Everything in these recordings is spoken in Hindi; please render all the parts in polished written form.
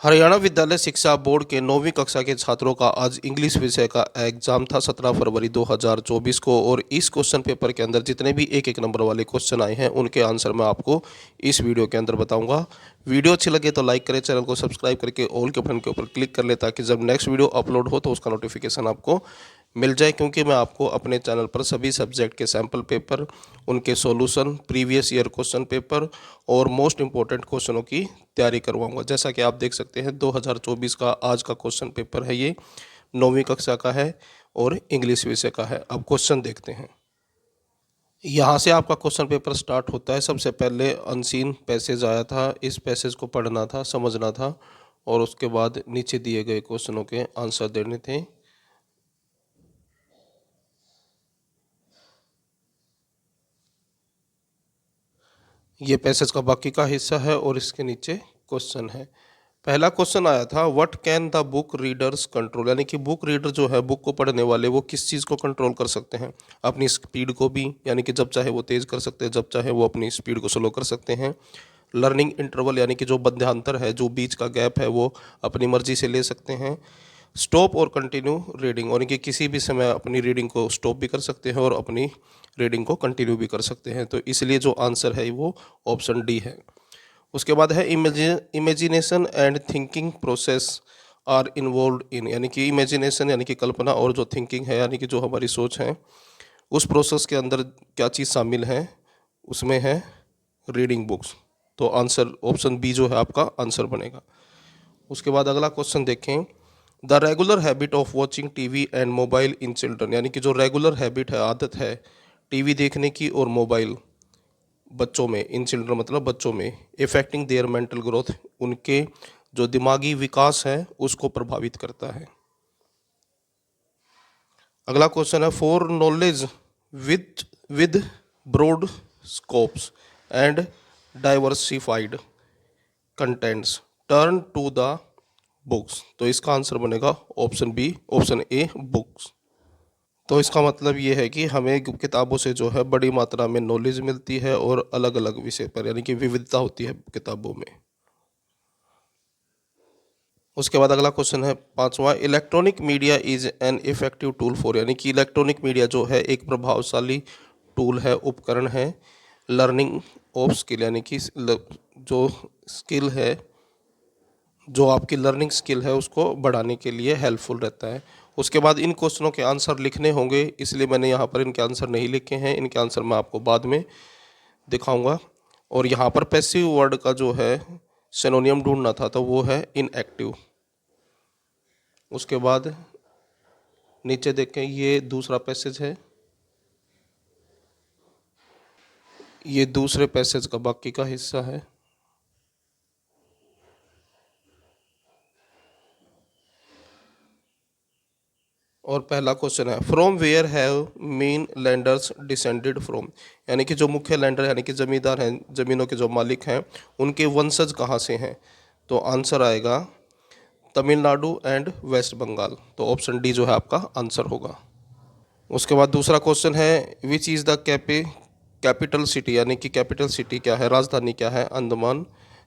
हरियाणा विद्यालय शिक्षा बोर्ड के 9वीं कक्षा के छात्रों का आज इंग्लिश विषय का एग्जाम था 17 फरवरी 2024 को। और इस क्वेश्चन पेपर के अंदर जितने भी एक एक नंबर वाले क्वेश्चन आए हैं उनके आंसर मैं आपको इस वीडियो के अंदर बताऊंगा। वीडियो अच्छी लगे तो लाइक करें, चैनल को सब्सक्राइब करके ऑल के बटन के ऊपर क्लिक कर ले ताकि जब नेक्स्ट वीडियो अपलोड हो तो उसका नोटिफिकेशन आपको मिल जाए। क्योंकि मैं आपको अपने चैनल पर सभी सब्जेक्ट के सैम्पल पेपर, उनके solution, previous year question paper और मोस्ट इंपॉर्टेंट क्वेश्चनों की तैयारी करवाऊंगा। जैसा कि आप देख सकते हैं 2024 का आज का क्वेश्चन पेपर है, ये 9वीं कक्षा का है और इंग्लिश विषय का है। अब क्वेश्चन देखते हैं। यहाँ से आपका क्वेश्चन पेपर स्टार्ट होता है। सबसे पहले अनसीन पैसेज आया था, इस पैसेज को पढ़ना था, समझना था और उसके बाद नीचे दिए गए क्वेश्चनों के आंसर देने थे। ये पैसेज का बाकी का हिस्सा है और इसके नीचे क्वेश्चन है। पहला क्वेश्चन आया था what can the book readers control, यानी कि बुक रीडर जो है, बुक को पढ़ने वाले, वो किस चीज़ को कंट्रोल कर सकते हैं। अपनी स्पीड को भी, यानी कि जब चाहे वो तेज़ कर सकते हैं, जब चाहे वो अपनी स्पीड को स्लो कर सकते हैं। लर्निंग इंटरवल, यानी कि जो मध्यांतर है, जो बीच का गैप है, वो अपनी मर्जी से ले सकते हैं। स्टॉप और कंटिन्यू रीडिंग, यानी कि किसी भी समय अपनी रीडिंग को स्टॉप भी कर सकते हैं और अपनी रीडिंग को कंटिन्यू भी कर सकते हैं। तो इसलिए जो आंसर है वो ऑप्शन डी है। उसके बाद है imagination and thinking process are involve in, यानी कि इमेजिनेशन यानी कि कल्पना और जो थिंकिंग है यानी कि जो हमारी सोच है, उस प्रोसेस के अंदर क्या चीज़ शामिल है, उसमें है रीडिंग बुक्स। तो आंसर ऑप्शन बी जो है आपका आंसर बनेगा। उसके बाद अगला क्वेश्चन देखें। The regular habit of watching TV and mobile in children, यानी कि जो रेगुलर हैबिट है, आदत है टीवी देखने की और मोबाइल बच्चों में, इन चिल्ड्रन मतलब बच्चों में, इफेक्टिंग देयर मेंटल ग्रोथ, उनके जो दिमागी विकास है उसको प्रभावित करता है। अगला क्वेश्चन है for knowledge with with broad scopes and diversified contents turn to the books. तो इसका आंसर बनेगा option B, option A books. तो इसका मतलब ये है कि हमें किताबों से जो है बड़ी मात्रा में नॉलेज मिलती है और अलग अलग विषय पर, यानी कि विविधता होती है किताबों में। उसके बाद अगला क्वेश्चन है पांचवा, electronic media is an effective tool for, यानी कि इलेक्ट्रॉनिक मीडिया जो है एक प्रभावशाली टूल है, उपकरण है, लर्निंग ऑफ स्किल, यानी कि जो स्किल है, जो आपकी लर्निंग स्किल है उसको बढ़ाने के लिए हेल्पफुल रहता है। उसके बाद इन क्वेश्चनों के आंसर लिखने होंगे, इसलिए मैंने यहाँ पर इनके आंसर नहीं लिखे हैं, इनके आंसर मैं आपको बाद में दिखाऊंगा। और यहाँ पर पैसिव वर्ड का जो है सिनोनियम ढूंढना था, तो वो है इनएक्टिव। उसके बाद नीचे देखें, ये दूसरा पैसेज है, ये दूसरे पैसेज का बाकी का हिस्सा है। और पहला क्वेश्चन है from where have main landers descended from, यानी कि जो मुख्य लैंडर यानी कि जमींदार हैं, ज़मीनों के जो मालिक हैं, उनके वंशज कहाँ से हैं। तो आंसर आएगा तमिलनाडु एंड वेस्ट बंगाल। तो ऑप्शन डी जो है आपका आंसर होगा। उसके बाद दूसरा क्वेश्चन है which is the capital city, यानी कि कैपिटल सिटी क्या है, राजधानी क्या है अंडमान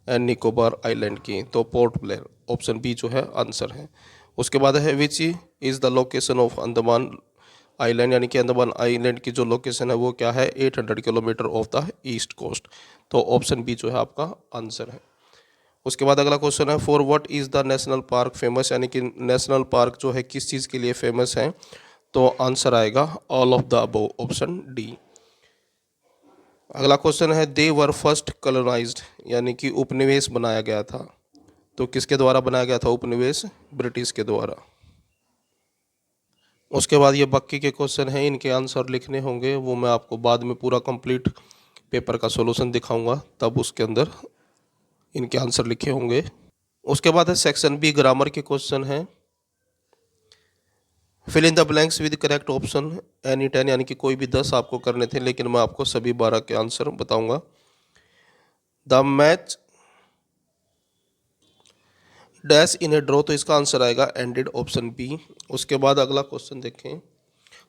एंड निकोबार आइलैंड की। तो पोर्ट ब्लेयर, ऑप्शन बी जो है आंसर है। उसके बाद है which is the location of Andaman island, यानी कि अंडमान आइलैंड की जो लोकेशन है वो क्या है, 800 kilometre of the east coast. तो ऑप्शन बी जो है आपका आंसर है। उसके बाद अगला क्वेश्चन है for what is the national park famous, यानी कि नेशनल पार्क जो है किस चीज़ के लिए फेमस है। तो आंसर आएगा all of the above, option D. अगला क्वेश्चन है दे वर फर्स्ट कॉलोनाइज्ड, यानी कि उपनिवेश बनाया गया था। तो किसके द्वारा बनाया गया था उपनिवेश, ब्रिटिश के द्वारा। उसके बाद ये बाकी के क्वेश्चन हैं, इनके आंसर लिखने होंगे, वो मैं आपको बाद में पूरा कंप्लीट पेपर का सॉल्यूशन दिखाऊंगा, तब उसके अंदर इनके आंसर लिखे होंगे। उसके बाद है सेक्शन बी, ग्रामर के क्वेश्चन हैं। Fill in the blanks with correct option any 10, यानी कि कोई भी 10 आपको करने थे, लेकिन मैं आपको सभी 12 के आंसर बताऊंगा। The match dash in A draw, तो इसका आंसर आएगा एंडेड, ऑप्शन बी। उसके बाद अगला क्वेश्चन देखें,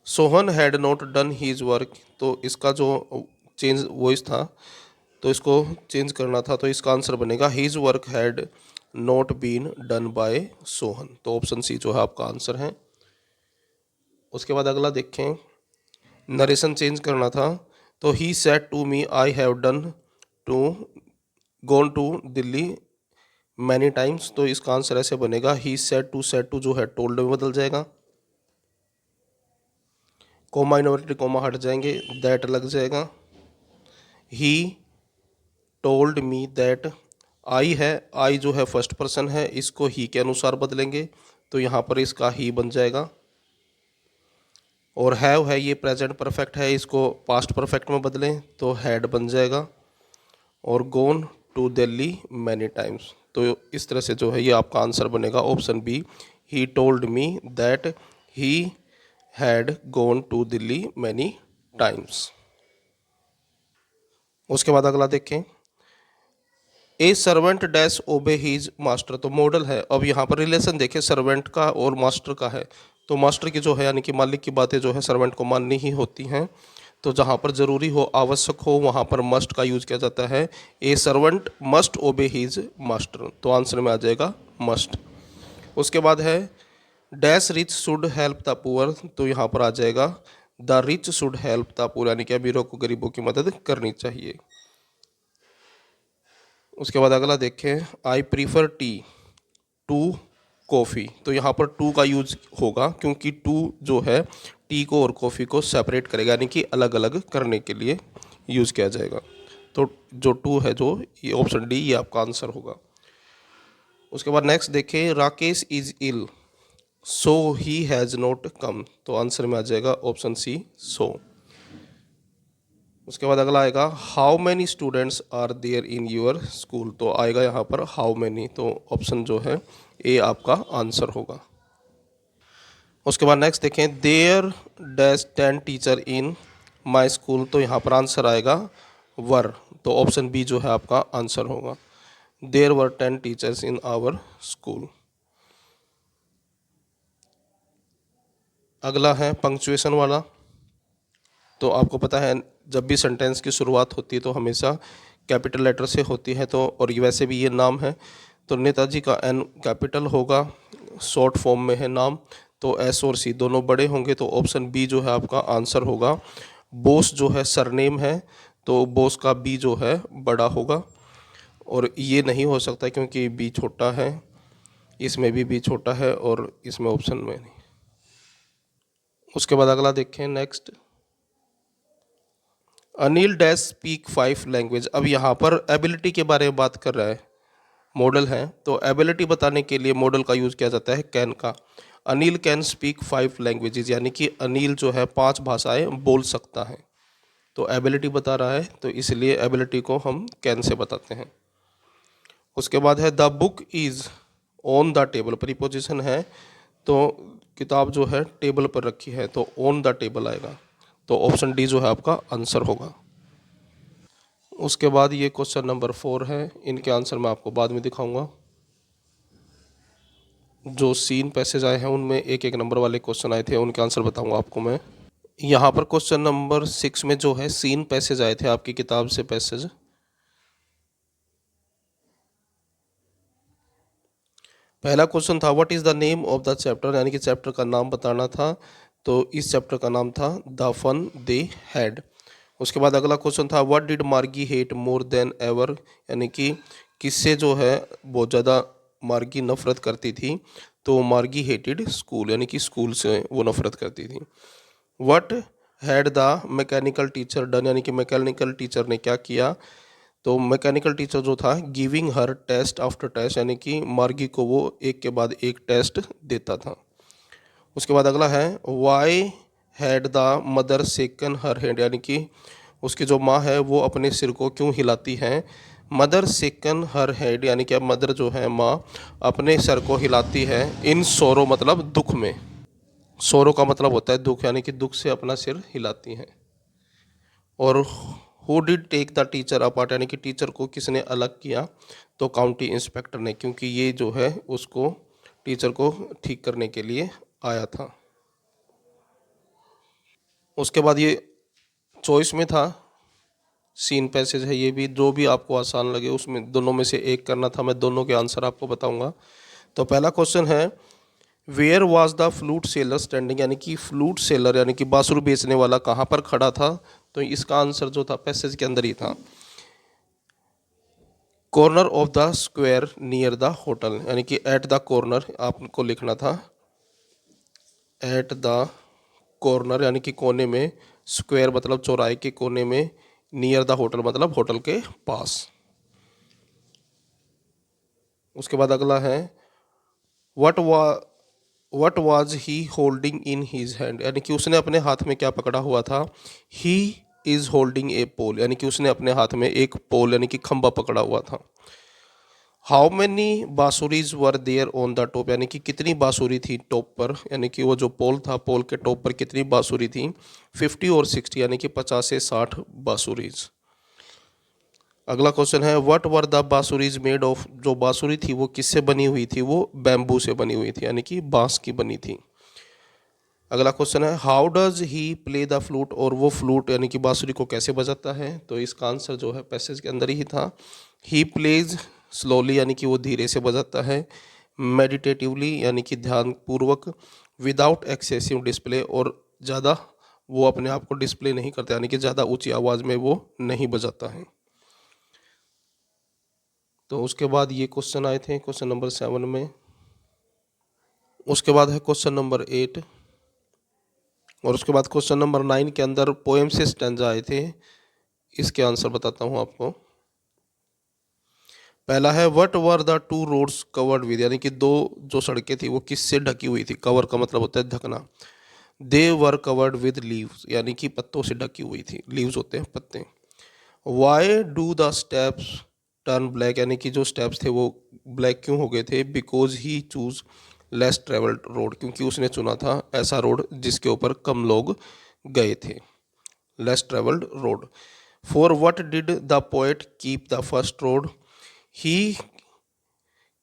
Sohan had not done his work, तो इसका जो चेंज वॉइस था तो इसको चेंज करना था, तो इसका आंसर बनेगा his work had not been done by Sohan. तो ऑप्शन सी जो है आपका आंसर है। उसके बाद अगला देखें, नरेशन चेंज करना था, तो he said to me I have done to gone to Delhi many times. तो इसका आंसर ऐसे बनेगा, ही सेड टू जो है टोल्ड में बदल जाएगा, कोमा इनवर्टेड कोमा हट जाएंगे, दैट लग जाएगा। ही टोल्ड मी दैट, आई है, आई जो है फर्स्ट पर्सन है, इसको ही के अनुसार बदलेंगे, तो यहाँ पर इसका ही बन जाएगा। और हैव है, ये प्रेजेंट परफेक्ट है, इसको पास्ट परफेक्ट में बदलें तो हैड बन जाएगा। और गोन टू दिल्ली मैनी टाइम्स, तो इस तरह से जो है ये आपका आंसर बनेगा option B, he told me that he had gone to Delhi many times. उसके बाद अगला देखें, a servant dash obey his master, तो मॉडल है। अब यहाँ पर रिलेशन देखें सर्वेंट का और मास्टर का है, तो मास्टर की जो है यानी कि मालिक की बातें जो है सर्वेंट को माननी ही होती हैं। तो जहाँ पर ज़रूरी हो, आवश्यक हो, वहाँ पर मस्ट का यूज किया जाता है। A servant must obey his master, तो आंसर में आ जाएगा मस्ट। उसके बाद है dash rich should help the poor, तो यहाँ पर आ जाएगा the rich should help the poor, यानी कि अमीरों को गरीबों की मदद करनी चाहिए। उसके बाद अगला देखें, I prefer tea to coffee, तो यहाँ पर टू का यूज होगा क्योंकि टू जो है टी को और कॉफ़ी को सेपरेट करेगा, यानी कि अलग अलग करने के लिए यूज़ किया जाएगा। तो जो टू है जो ये ऑप्शन डी ये आपका आंसर होगा। उसके बाद नेक्स्ट देखें, Rakesh is ill so he has not come, तो आंसर में आ जाएगा ऑप्शन सी सो। उसके बाद अगला आएगा, how many students are there in your school, तो आएगा यहाँ पर हाउ मैनी, तो ऑप्शन जो है ए आपका आंसर होगा। उसके बाद नेक्स्ट देखें, there dash 10 teacher in my school, तो यहाँ पर आंसर आएगा वर, तो ऑप्शन बी जो है आपका आंसर होगा, there were 10 teachers in our school. अगला है पंक्चुएशन वाला, तो आपको पता है जब भी सेंटेंस की शुरुआत होती है तो हमेशा कैपिटल लेटर से होती है, तो और वैसे भी ये नाम है, तो नेताजी का एन कैपिटल होगा, शॉर्ट फॉर्म में है नाम, तो एस और सी दोनों बड़े होंगे, तो ऑप्शन बी जो है आपका आंसर होगा। बोस जो है सरनेम है, तो बोस का बी जो है बड़ा होगा, और ये नहीं हो सकता क्योंकि बी छोटा है, इसमें भी बी छोटा है और इसमें ऑप्शन में नहीं। उसके बाद अगला देखें next, Anil dash speak 5 language, अब यहाँ पर एबिलिटी के बारे में बात कर रहा है, मॉडल है, तो एबिलिटी बताने के लिए मॉडल का यूज़ किया जाता है कैन का। अनिल कैन स्पीक 5 लैंग्वेजेस, यानी कि अनिल जो है 5 भाषाएं बोल सकता है, तो एबिलिटी बता रहा है, तो इसलिए एबिलिटी को हम कैन से बताते हैं। उसके बाद है the book is on the table, preposition है, तो किताब जो है टेबल पर रखी है, तो ऑन द टेबल आएगा, तो ऑप्शन डी जो है आपका आंसर होगा। उसके बाद ये क्वेश्चन नंबर 4 है, इनके आंसर मैं आपको बाद में दिखाऊंगा। जो सीन पैसेज आए हैं उनमें एक एक नंबर वाले क्वेश्चन आए थे, उनके आंसर बताऊंगा आपको मैं। यहाँ पर क्वेश्चन नंबर 6 में जो है सीन पैसेज आए थे आपकी किताब से पैसेज, पहला क्वेश्चन था what is the name of the chapter, यानी कि चैप्टर का नाम बताना था, तो इस चैप्टर का नाम था द फन दे हैड। उसके बाद अगला क्वेश्चन था व्हाट डिड मार्गी हेट मोर देन एवर, यानी कि किससे जो है बहुत ज़्यादा मार्गी नफरत करती थी, तो मार्गी हेटेड स्कूल, यानी कि स्कूल से वो नफरत करती थी। What had the mechanical teacher done, यानी कि मैकेनिकल टीचर ने क्या किया, तो मैकेनिकल टीचर जो था giving her test after test, यानी कि मार्गी को वो एक के बाद एक टेस्ट देता था। उसके बाद अगला है why had the mother shaken her hand, यानी कि उसकी जो माँ है वो अपने सिर को क्यों हिलाती है, मदर सेकन हर हेड, यानी कि मदर जो है माँ अपने सर को हिलाती है इन सोरो मतलब दुख में, सोरो का मतलब होता है दुख, यानी कि दुख से अपना सिर हिलाती हैं। और who did take the teacher apart, यानी कि टीचर को किसने अलग किया, तो काउंटी इंस्पेक्टर ने, क्योंकि ये जो है उसको टीचर को ठीक करने के लिए आया था। उसके बाद ये चॉइस में था सीन पैसेज है ये भी, जो भी आपको आसान लगे उसमें दोनों में से एक करना था। मैं दोनों के आंसर आपको बताऊंगा। तो पहला क्वेश्चन है where was the flute seller standing, यानी कि फ्लूट सेलर यानी कि बांसुरी बेचने वाला कहाँ पर खड़ा था। तो इसका आंसर जो था पैसेज के अंदर ही था, corner of the square near the hotel, यानी कि एट द कॉर्नर आपको लिखना था, एट द कॉर्नर यानी कि कोने में, स्क्वायर मतलब चौराहे के कोने में, नियर द होटल मतलब होटल के पास। उसके बाद अगला है what was he holding in his hand, यानी कि उसने अपने हाथ में क्या पकड़ा हुआ था। ही इज होल्डिंग ए पोल, यानी कि उसने अपने हाथ में एक पोल यानी कि खंबा पकड़ा हुआ था। हाउ मैनी बांसुरीज were there on the top, यानी कि कितनी बांसुरी थी टॉप पर, यानी कि वो जो पोल था, पोल के टॉप पर कितनी बांसुरी थी। 50 और 60 यानी कि 50 से 60 बांसुरीज। अगला क्वेश्चन है व्हाट वर द बांसुरीज मेड ऑफ, जो बांसुरी थी वो किससे बनी हुई थी, वो बैम्बू से बनी हुई थी यानी कि बांस की बनी थी। अगला क्वेश्चन है how does he play the flute, और वो फ्लूट यानी कि बांसुरी को कैसे बजाता है। तो इसका आंसर जो है पैसेज के अंदर ही था, ही प्लेज स्लोली यानी कि वो धीरे से बजाता है, मेडिटेटिवली यानी कि ध्यानपूर्वक, विदाउट एक्सेसिव डिस्प्ले, और ज़्यादा वो अपने आप को डिस्प्ले नहीं करता यानी कि ज़्यादा ऊंची आवाज़ में वो नहीं बजाता है। तो उसके बाद ये क्वेश्चन आए थे क्वेश्चन नंबर 7 में। उसके बाद है क्वेश्चन नंबर 8, और उसके बाद क्वेश्चन नंबर 9 के अंदर पोएम से स्टैंजा आए थे। इसके आंसर बताता हूँ आपको। पहला है what were the two roads covered with, यानी कि दो जो सड़कें थी वो किससे ढकी हुई थी। कवर का मतलब होता है ढकना। दे वर कवर्ड विद लीव्स, यानी कि पत्तों से ढकी हुई थी। लीव्स होते हैं पत्ते। Why do the steps turn black, यानी कि जो स्टेप्स थे वो ब्लैक क्यों हो गए थे। Because he choose less travelled road, क्योंकि उसने चुना था ऐसा रोड जिसके ऊपर कम लोग गए थे, less travelled road. For what did the poet keep the first road, he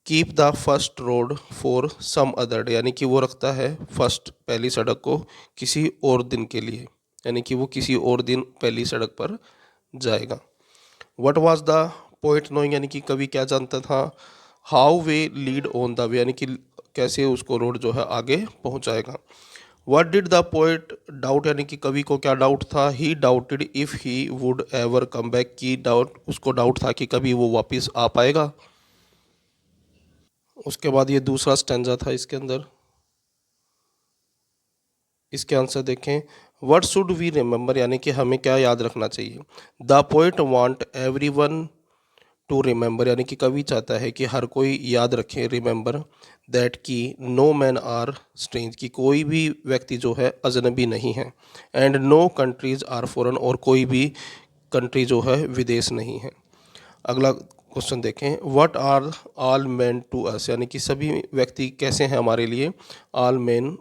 keep the first road for some other day, यानी कि वो रखता है फर्स्ट पहली सड़क को किसी और दिन के लिए, यानी कि वो किसी और दिन पहली सड़क पर जाएगा। What was the poet knowing, यानी कि कवि क्या जानता था। How way lead on the way, यानी कि कैसे उसको रोड जो है आगे पहुंचाएगा। What did the poet doubt, यानी कि कवि को क्या डाउट था। He doubted if he would ever come back, की डाउट उसको डाउट था कि कभी वो वापस आ पाएगा। उसके बाद ये दूसरा स्टैंजा था इसके अंदर। इसके आंसर देखें व्हाट शुड वी रिमेंबर, यानी कि हमें क्या याद रखना चाहिए। The poet want everyone to remember, यानी कि कवि चाहता है कि हर कोई याद रखे, रिमेंबर दैट कि नो मैन आर स्ट्रेंज, कि कोई भी व्यक्ति जो है अजनबी नहीं है। And no countries are foreign, और कोई भी कंट्री जो है विदेश नहीं है। अगला क्वेश्चन देखें what are all man to us, यानी कि सभी व्यक्ति कैसे हैं हमारे लिए। ऑल मैन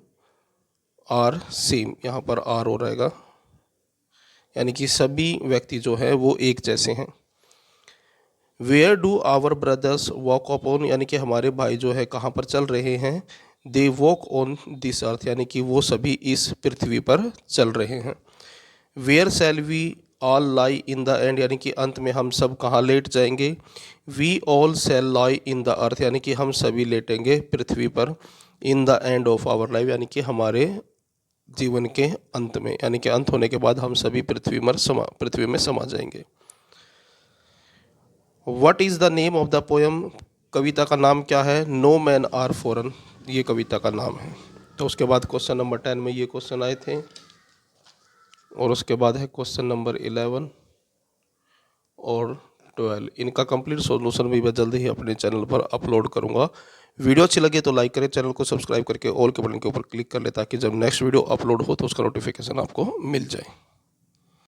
आर सेम, यहाँ पर आर हो रहेगा, यानी कि सभी व्यक्ति जो है वो एक जैसे हैं। Where do our brothers walk upon, यानी कि हमारे भाई जो है कहाँ पर चल रहे हैं। They walk on this earth, यानी कि वो सभी इस पृथ्वी पर चल रहे हैं। Where shall we all lie in the end, यानी कि अंत में हम सब कहाँ लेट जाएंगे। We all shall lie in the earth, यानी कि हम सभी लेटेंगे पृथ्वी पर। In the end of our life, यानी कि हमारे जीवन के अंत में, यानी कि अंत होने के बाद हम सभी पृथ्वी में समा जाएंगे। What is the name of the poem, कविता का नाम क्या है। नो मैन आर फॉरेन, ये कविता का नाम है। तो उसके बाद क्वेश्चन नंबर 10 में ये क्वेश्चन आए थे, और उसके बाद है क्वेश्चन नंबर 11 और 12। इनका कंप्लीट सॉल्यूशन भी मैं जल्दी ही अपने चैनल पर अपलोड करूंगा। वीडियो अच्छी लगे तो लाइक करें, चैनल को सब्सक्राइब करके ऑल के बटन के ऊपर क्लिक कर ले, ताकि जब नेक्स्ट वीडियो अपलोड हो तो उसका नोटिफिकेशन आपको मिल जाए।